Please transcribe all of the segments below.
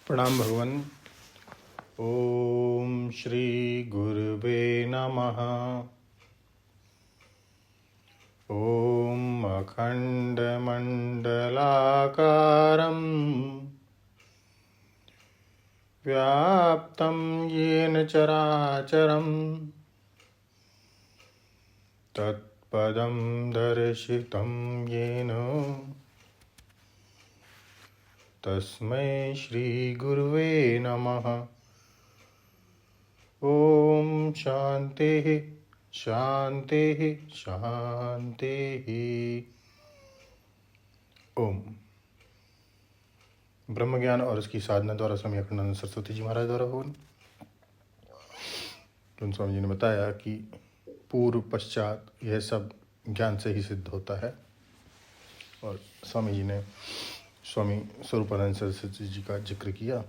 प्रणाम भगवान। ओम श्री गुरुवे नमः। ओम अखंडमंडलाकारं व्याप्तं येन चराचरं तत्पदं दर्शितं येन तस्मै श्री गुरुवे नमः। ओम शांति शांति शांति। ओम ब्रह्म ज्ञान और उसकी साधना द्वारा स्वामी अखंडानंद सरस्वती जी महाराज द्वारा हो। तो स्वामी जी ने बताया कि पूर्व पश्चात यह सब ज्ञान से ही सिद्ध होता है। और स्वामी जी ने स्वामी स्वरूपानंद सरस्वती जी का जिक्र किया।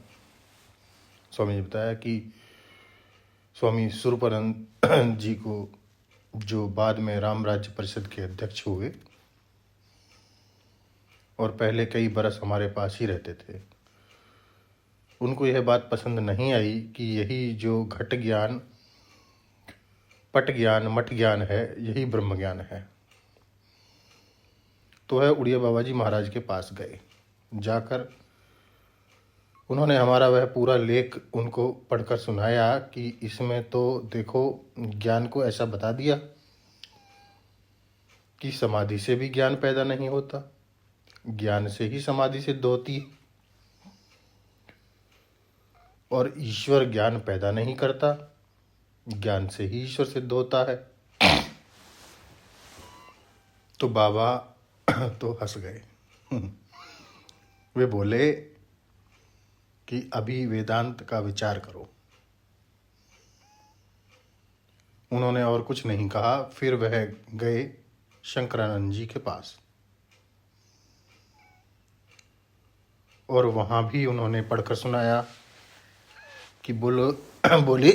स्वामी जी बताया कि स्वामी स्वरूपानंद जी को जो बाद में राम राज्य परिषद के अध्यक्ष हुए और पहले कई बरस हमारे पास ही रहते थे, उनको यह बात पसंद नहीं आई कि यही जो घट ज्ञान, पट ज्ञान, मठ ज्ञान है, यही ब्रह्म ज्ञान है। तो वह उड़िया बाबा जी महाराज के पास गए। जाकर उन्होंने हमारा वह पूरा लेख उनको पढ़कर सुनाया कि इसमें तो देखो ज्ञान को ऐसा बता दिया कि समाधि से भी ज्ञान पैदा नहीं होता, ज्ञान से ही समाधि सिद्ध होती है, और ईश्वर ज्ञान पैदा नहीं करता, ज्ञान से ही ईश्वर सिद्ध होता है। तो बाबा तो हंस गए। वे बोले कि अभी वेदांत का विचार करो। उन्होंने और कुछ नहीं कहा। फिर वह गए शंकरानंद जी के पास और वहां भी उन्होंने पढ़कर सुनाया कि बोली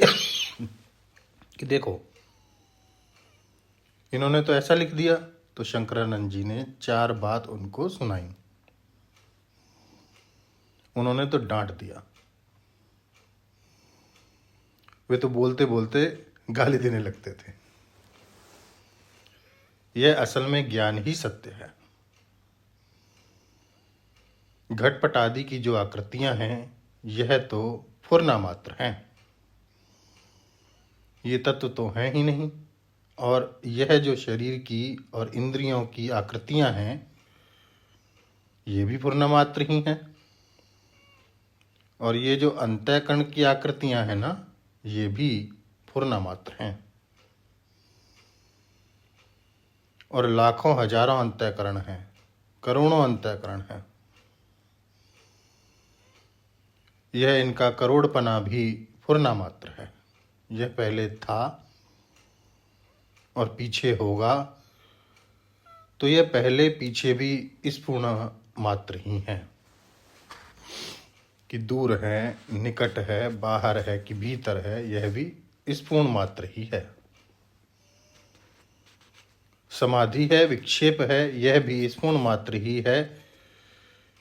कि देखो इन्होंने तो ऐसा लिख दिया। तो शंकरानंद जी ने 4 बात उनको सुनाई। उन्होंने तो डांट दिया। वे तो बोलते बोलते गाली देने लगते थे। यह असल में ज्ञान ही सत्य है। घटपट आदि की जो आकृतियां हैं, यह तो फुरना मात्र हैं। ये तत्व तो हैं ही नहीं। और यह जो शरीर की और इंद्रियों की आकृतियां हैं, ये भी फुरना मात्र ही हैं। और ये जो अंतःकरण की आकृतियां हैं ना, ये भी फुरना मात्र हैं। और लाखों हजारों अंतःकरण हैं, करोड़ों अंतःकरण हैं। यह इनका करोड़पना भी फुरना मात्र है। यह पहले था और पीछे होगा, तो यह पहले पीछे भी इस पूर्ण मात्र ही है कि दूर है, निकट है, बाहर है कि भीतर है, यह भी इस पूर्ण मात्र ही है। समाधि है, विक्षेप है, यह भी इस पूर्ण मात्र ही है।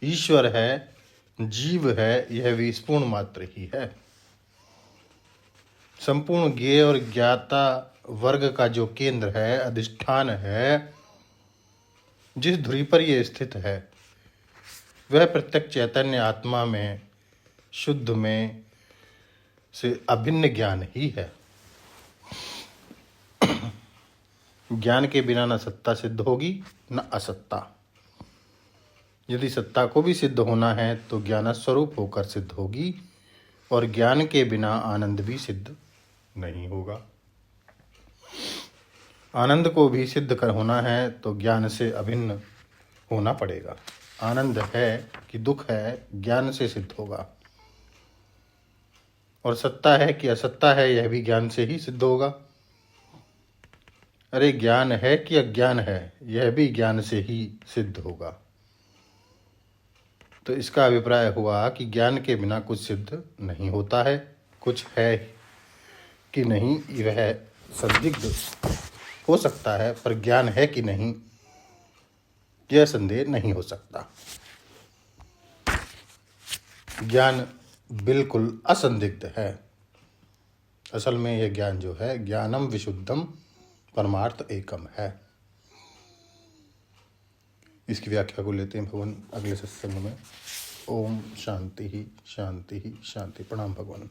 ईश्वर है, जीव है, यह भी इस पूर्ण मात्र ही है। संपूर्ण ज्ञेय और ज्ञाता वर्ग का जो केंद्र है, अधिष्ठान है, जिस धुरी पर यह स्थित है, वह प्रत्यक्ष चैतन्य आत्मा में, शुद्ध में से अभिन्न ज्ञान ही है। ज्ञान के बिना न सत्ता सिद्ध होगी न असत्ता। यदि सत्ता को भी सिद्ध होना है तो ज्ञान स्वरूप होकर सिद्ध होगी, और ज्ञान के बिना आनंद भी सिद्ध नहीं होगा। आनंद को भी सिद्ध कर होना है तो ज्ञान से अभिन्न होना पड़ेगा। आनंद है कि दुख है, ज्ञान से सिद्ध होगा। और सत्ता है कि असत्ता है, यह भी ज्ञान से ही सिद्ध होगा। अरे ज्ञान है कि अज्ञान है, यह भी ज्ञान से ही सिद्ध होगा। तो इसका अभिप्राय हुआ कि ज्ञान के बिना कुछ सिद्ध नहीं होता है। कुछ है कि नहीं, वह संदिग्ध हो सकता है, पर ज्ञान है कि नहीं, यह संदेह नहीं हो सकता। ज्ञान बिल्कुल असंदिग्ध है। असल में यह ज्ञान जो है, ज्ञानम विशुद्धम परमार्थ एकम है। इसकी व्याख्या को लेते हैं भगवान अगले सत्संग में। ओम शांति ही शांति ही शांति। प्रणाम भगवान।